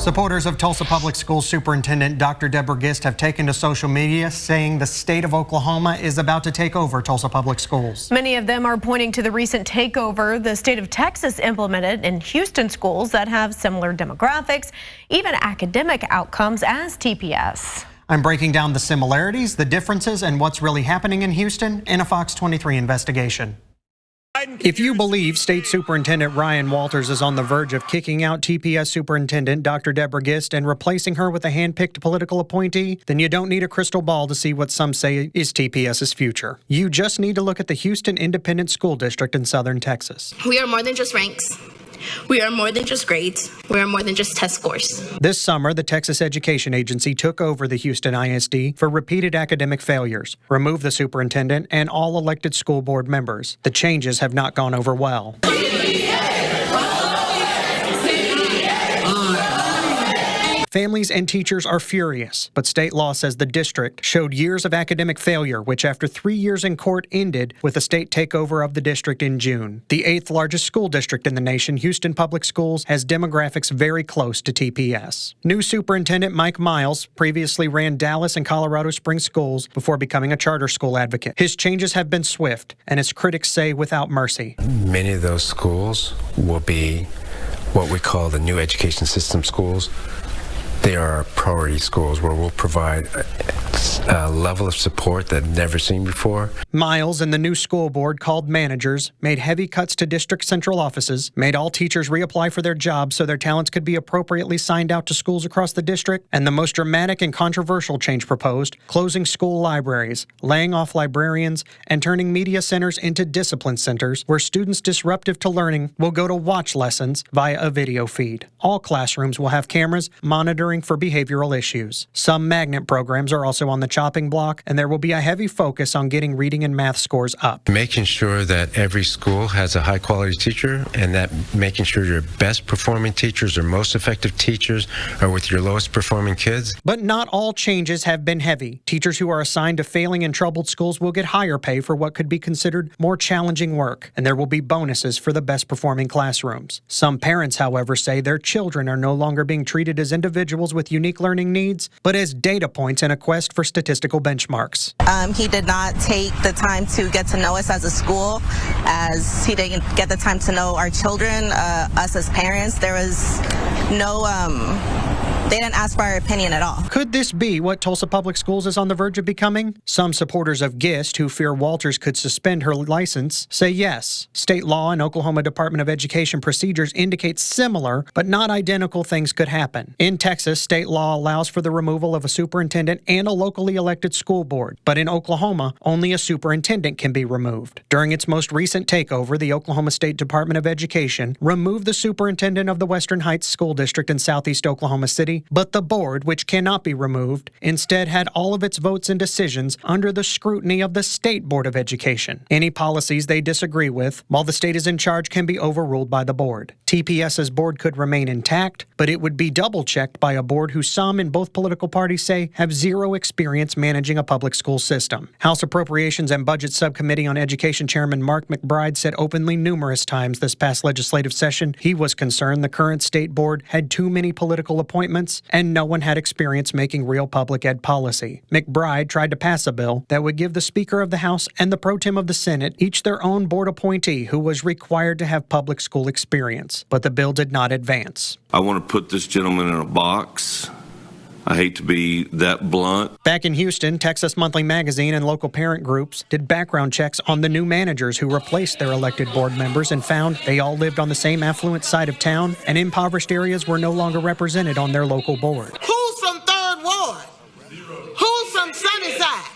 Supporters of Tulsa Public Schools Superintendent Dr. Deborah Gist have taken to social media saying the state of Oklahoma is about to take over Tulsa Public Schools. Many of them are pointing to the recent takeover the state of Texas implemented in Houston schools that have similar demographics, even academic outcomes as TPS. I'm breaking down the similarities, the differences, and what's really happening in Houston in a Fox 23 investigation. If you believe State Superintendent Ryan Walters is on the verge of kicking out TPS Superintendent Dr. Deborah Gist and replacing her with a hand-picked political appointee, then you don't need a crystal ball to see what some say is TPS's future. You just need to look at the Houston Independent School District in southern Texas. We are more than just ranks. We are more than just grades. We are more than just test scores. This summer, the Texas Education Agency took over the Houston ISD for repeated academic failures, removed the superintendent and all elected school board members. The changes have not gone over well. Families and teachers are furious, but state law says the district showed years of academic failure, which after 3 years in court ended with a state takeover of the district in June. The 8th largest school district in the nation, Houston Public Schools, has demographics very close to TPS. New superintendent Mike Miles previously ran Dallas and Colorado Springs schools before becoming a charter school advocate. His changes have been swift, and as critics say, without mercy. Many of those schools will be what we call the new education system schools. They are priority schools where we'll provide a level of support that I've never seen before. Miles and the new school board called managers, made heavy cuts to district central offices, made all teachers reapply for their jobs so their talents could be appropriately signed out to schools across the district, and the most dramatic and controversial change proposed, closing school libraries, laying off librarians, and turning media centers into discipline centers where students disruptive to learning will go to watch lessons via a video feed. All classrooms will have cameras monitoring for behavioral issues. Some magnet programs are also on the chopping block, and there will be a heavy focus on getting reading and math scores up. Making sure that every school has a high-quality teacher, and that making sure your best performing teachers or most effective teachers are with your lowest performing kids. But not all changes have been heavy. Teachers who are assigned to failing and troubled schools will get higher pay for what could be considered more challenging work, and there will be bonuses for the best performing classrooms. Some parents, however, say their children are no longer being treated as individuals with unique learning needs, but as data points in a quest for statistical benchmarks. He did not take the time to get to know us as a school, as he didn't get the time to know our children, us as parents. There was no, they didn't ask for our opinion at all. Could this be what Tulsa Public Schools is on the verge of becoming? Some supporters of Gist, who fear Walters could suspend her license, say yes. State law and Oklahoma Department of Education procedures indicate similar but not identical things could happen. In Texas, state law allows for the removal of a superintendent and a locally elected school board, but in Oklahoma, only a superintendent can be removed. During its most recent takeover, the Oklahoma State Department of Education removed the superintendent of the Western Heights School District in southeast Oklahoma City, but the board, which cannot be removed, instead had all of its votes and decisions under the scrutiny of the State Board of Education. Any policies they disagree with, while the state is in charge, can be overruled by the board. TPS's board could remain intact, but it would be double-checked by a board who some in both political parties say have zero experience managing a public school system. House Appropriations and Budget Subcommittee on Education Chairman Mark McBride said openly numerous times this past legislative session he was concerned the current state board had too many political appointments and no one had experience making real public ed policy. McBride tried to pass a bill that would give the Speaker of the House and the Pro Tem of the Senate each their own board appointee who was required to have public school experience, but the bill did not advance. I want to put this gentleman in a box. I hate to be that blunt. Back in Houston, Texas Monthly Magazine and local parent groups did background checks on the new managers who replaced their elected board members and found they all lived on the same affluent side of town and impoverished areas were no longer represented on their local board. Who's from 3rd Ward? Who's from Sunnyside?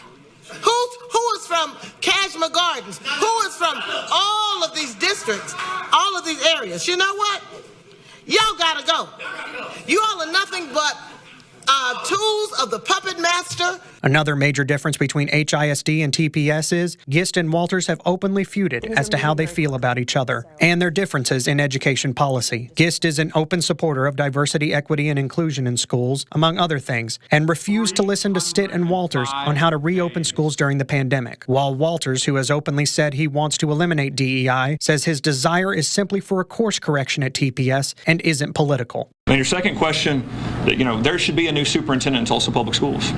Who is from Cashmere Gardens? Who is from all of these districts, all of these areas? You know what? Y'all gotta go. You all are nothing but tools of the puppet master. Another major difference between HISD and TPS is Gist and Walters have openly feuded as to how they feel about each other and their differences in education policy. Gist is an open supporter of diversity, equity, and inclusion in schools, among other things, and refused to listen to Stitt and Walters on how to reopen schools during the pandemic. While Walters, who has openly said he wants to eliminate DEI, says his desire is simply for a course correction at TPS and isn't political. And your second question, there should be a new superintendent in Tulsa Public Schools.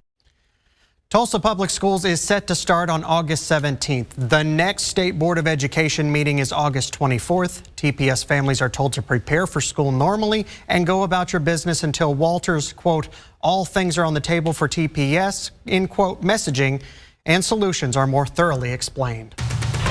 Tulsa Public Schools is set to start on August 17th. The next State Board of Education meeting is August 24th. TPS families are told to prepare for school normally and go about your business until Walters, quote, all things are on the table for TPS, in quote, messaging and solutions are more thoroughly explained.